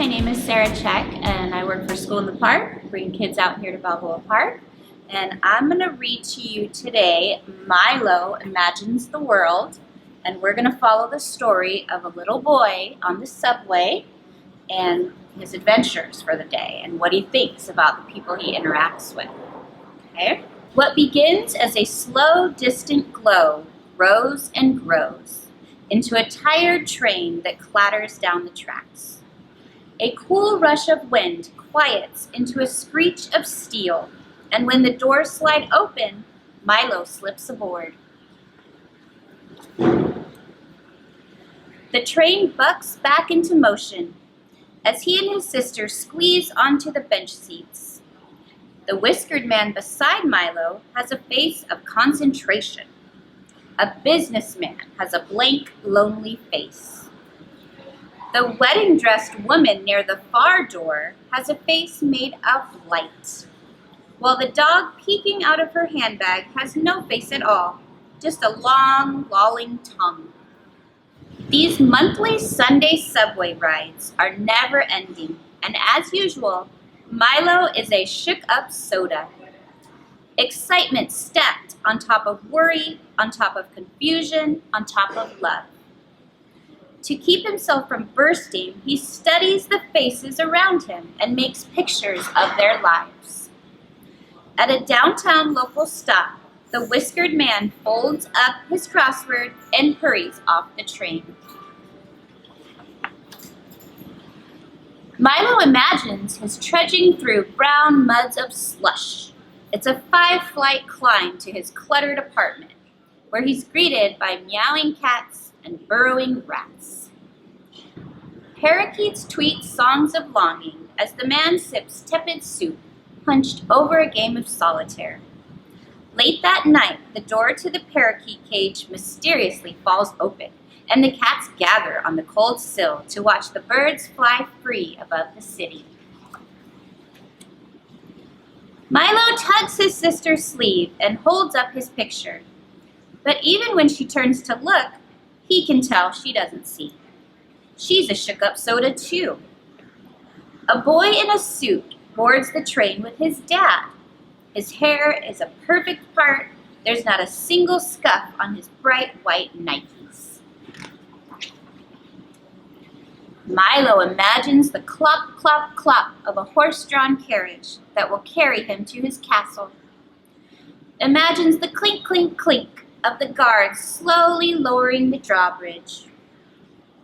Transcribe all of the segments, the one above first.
my name is Sara Czech, and I work for School in the Park, bring kids out here to Balboa Park. And I'm going to read to you today, Milo Imagines the World, and we're going to follow the story of a little boy on the subway and his adventures for the day and what he thinks about the people he interacts with. Okay? What begins as a slow, distant glow grows and grows into a tired train that clatters down the tracks. A cool rush of wind quiets into a screech of steel, and when the doors slide open, Milo slips aboard. The train bucks back into motion as he and his sister squeeze onto the bench seats. The whiskered man beside Milo has a face of concentration. A businessman has a blank, lonely face. The wedding-dressed woman near the far door has a face made of light, while the dog peeking out of her handbag has no face at all, just a long, lolling tongue. These monthly Sunday subway rides are never-ending, and as usual, Milo is a shook-up soda. Excitement stacked on top of worry, on top of confusion, on top of love. To keep himself from bursting, he studies the faces around him and makes pictures of their lives. At a downtown local stop, the whiskered man folds up his crossword and hurries off the train. Milo imagines his trudging through brown muds of slush. It's a 5-flight climb to his cluttered apartment, where he's greeted by meowing cats and burrowing rats. Parakeets tweet songs of longing as the man sips tepid soup, hunched over a game of solitaire. Late that night, the door to the parakeet cage mysteriously falls open, and the cats gather on the cold sill to watch the birds fly free above the city. Milo tugs his sister's sleeve and holds up his picture. But even when she turns to look, he can tell she doesn't see. She's a shook-up soda too. A boy in a suit boards the train with his dad. His hair is a perfect part. There's not a single scuff on his bright white Nikes. Milo imagines the clop, clop, clop of a horse-drawn carriage that will carry him to his castle. Imagines the clink, clink, clink of the guards slowly lowering the drawbridge.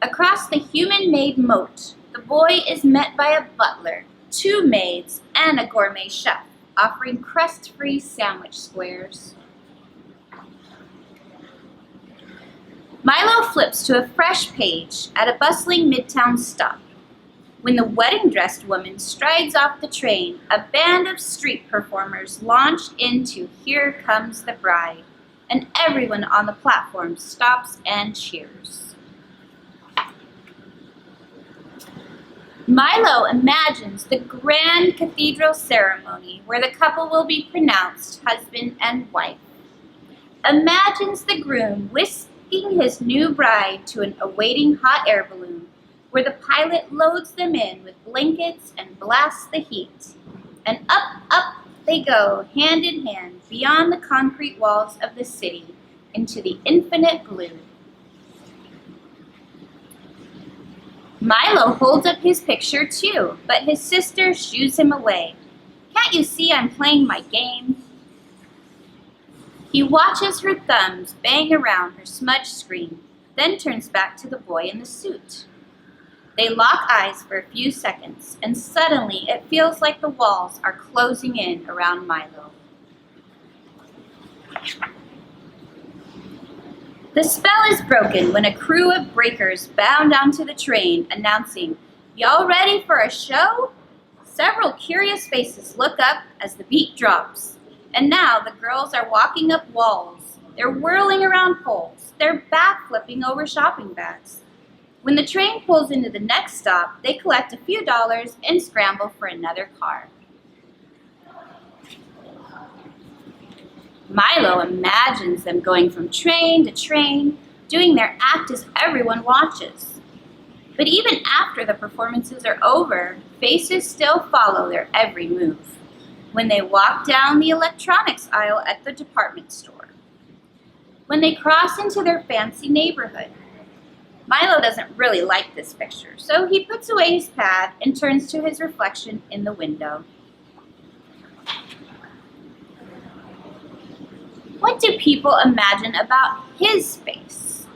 Across the human-made moat, the boy is met by a butler, 2 maids, and a gourmet chef, offering crust-free sandwich squares. Milo flips to a fresh page at a bustling midtown stop. When the wedding-dressed woman strides off the train, a band of street performers launch into Here Comes the Bride, and everyone on the platform stops and cheers. Milo imagines the grand cathedral ceremony where the couple will be pronounced husband and wife. Imagines the groom whisking his new bride to an awaiting hot air balloon where the pilot loads them in with blankets and blasts the heat. And up, up they go, hand in hand, beyond the concrete walls of the city into the infinite blue. Milo holds up his picture too, but his sister shoos him away. Can't you see I'm playing my game? He watches her thumbs bang around her smudged screen, then turns back to the boy in the suit. They lock eyes for a few seconds, and suddenly it feels like the walls are closing in around Milo. The spell is broken when a crew of breakers bound onto the train, announcing, "Y'all ready for a show?" Several curious faces look up as the beat drops, and now the girls are walking up walls. They're whirling around poles. They're backflipping over shopping bags. When the train pulls into the next stop, they collect a few dollars and scramble for another car. Milo imagines them going from train to train, doing their act as everyone watches. But even after the performances are over, faces still follow their every move when they walk down the electronics aisle at the department store, when they cross into their fancy neighborhood. Milo doesn't really like this picture, so he puts away his pad and turns to his reflection in the window. What do people imagine about his face?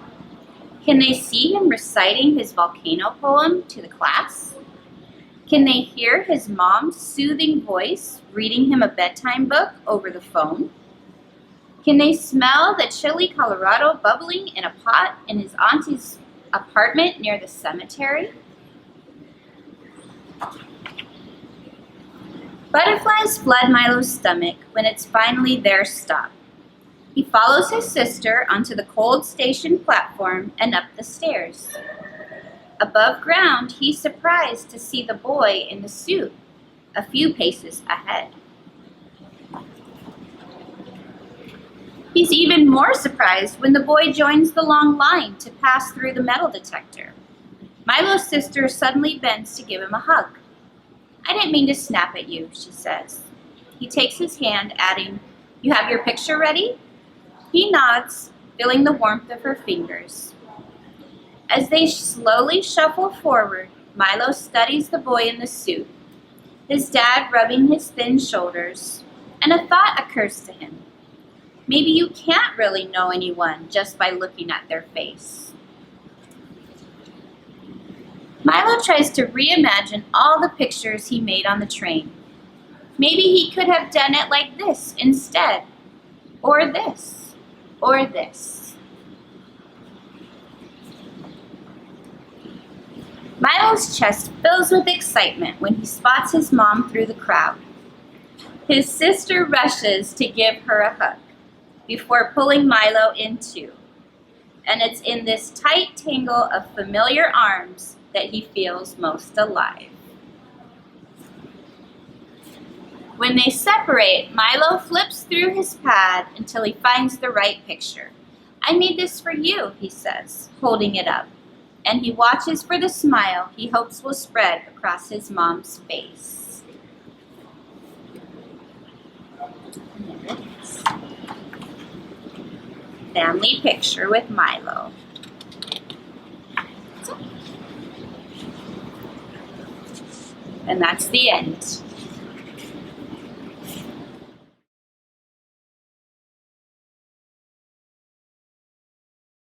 Can they see him reciting his volcano poem to the class? Can they hear his mom's soothing voice reading him a bedtime book over the phone? Can they smell the chilly Colorado bubbling in a pot in his auntie's apartment near the cemetery? Butterflies flood Milo's stomach when it's finally their stop. He follows his sister onto the cold station platform and up the stairs. Above ground, he's surprised to see the boy in the suit a few paces ahead. He's even more surprised when the boy joins the long line to pass through the metal detector. Milo's sister suddenly bends to give him a hug. "I didn't mean to snap at you," she says. He takes his hand, adding, "You have your picture ready?" He nods, feeling the warmth of her fingers. As they slowly shuffle forward, Milo studies the boy in the suit, his dad rubbing his thin shoulders, and a thought occurs to him. Maybe you can't really know anyone just by looking at their face. Milo tries to reimagine all the pictures he made on the train. Maybe he could have done it like this instead, or this, or this. Milo's chest fills with excitement when he spots his mom through the crowd. His sister rushes to give her a hug before pulling Milo in too. And it's in this tight tangle of familiar arms that he feels most alive. When they separate, Milo flips through his pad until he finds the right picture. "I made this for you," he says, holding it up. And he watches for the smile he hopes will spread across his mom's face. There it is. Family picture with Milo. And that's the end.